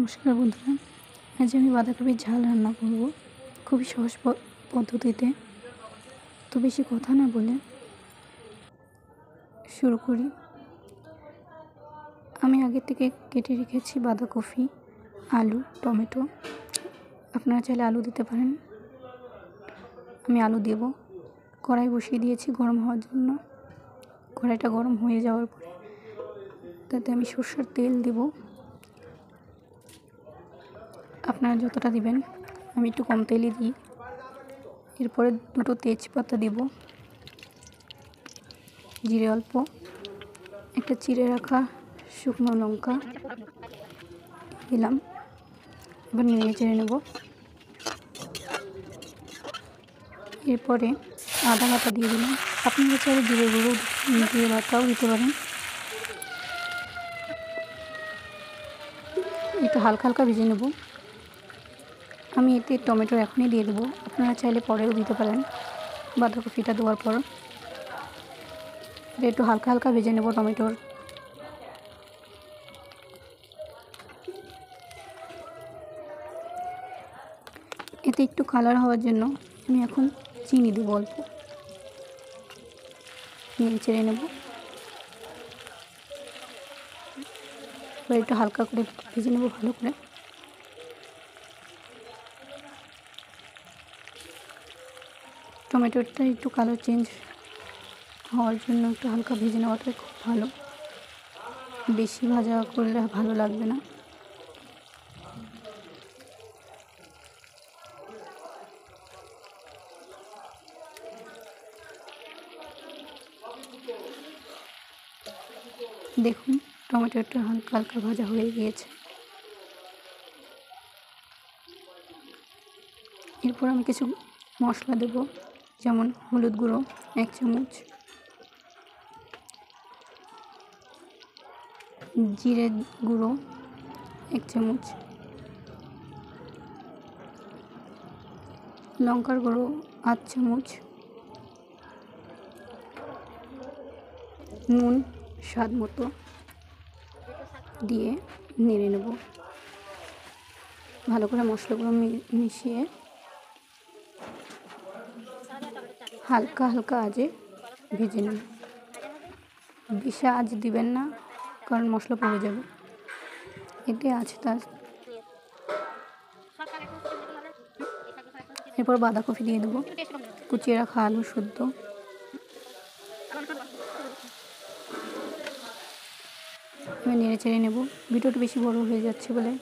নমস্কার বন্ধুরা, আজ আমি বাঁধাকপির ঝাল রান্না করব খুবই সহজ পদ্ধতিতে। তো বেশি কথা না বলে শুরু করি। আমি আগে থেকে কেটে রেখেছি বাঁধাকপি, আলু, টমেটো। আপনারা চাইলে আলু দিতে পারেন। আমি আলু দেব। কড়াই বসিয়ে দিয়েছি গরম হওয়ার জন্য। কড়াইটা গরম হয়ে যাওয়ার পরে তাতে আমি সরষের তেল দেব। আপনারা যতটা দিবেন, আমি একটু কম তেলই দিই। এরপরে দুটো তেজপাতা দেব, জিরে অল্প, একটা চিড়ে রাখা শুকনো লঙ্কা দিলাম। এবার নেড়ে চেড়ে নেব। এরপরে আদা বাটা দিয়ে দিলাম। আপনারা চাইলে জিরে গুঁড়ো, জিরে বাটাও দিতে পারেন। একটু হালকা হালকা ভেজে নেব। আমি এতে টমেটো এখনই দিয়ে দেবো, আপনারা চাইলে পরেও দিতে পারেন বাঁধাকপিটা দেওয়ার পর। একটু হালকা হালকা ভেজে নেব টমেটোর। এতে একটু কালার হওয়ার জন্য আমি এখন চিনি দেবো অল্প, নেড়ে চেড়ে নেব। এবার একটু হালকা করে ভেজে নেব ভালো করে। টমেটোটা একটু কালার চেঞ্জ হওয়ার জন্য একটু হালকা ভেজে নেওয়াটাই খুব ভালো, বেশি ভাজা করলে ভালো লাগবে না। দেখুন টমেটোটা হালকা হালকা ভাজা হয়ে গিয়েছে। এরপর আমি কিছু মশলা দেব, যেমন হলুদ গুঁড়ো 1 চামচ, জিরে গুঁড়ো 1 চামচ, লঙ্কার গুঁড়ো 8 চামচ, নুন স্বাদ মতো দিয়ে নেড়ে নেব। ভালো করে মশলাগুলো মিশিয়ে হালকা হালকা আঁচে ভেজে নেব। বেশি আঁচ দিবেন না, কারণ মশলা পড়ে যাবে। এতে আঁচটা। এরপর বাঁধাকপি দিয়ে দেবো, কুচিয়ে রাখা আলু শুদ্ধ। আমি নেড়ে চেড়ে নেব। ভিডিওটা বেশি বড় হয়ে যাচ্ছে বলে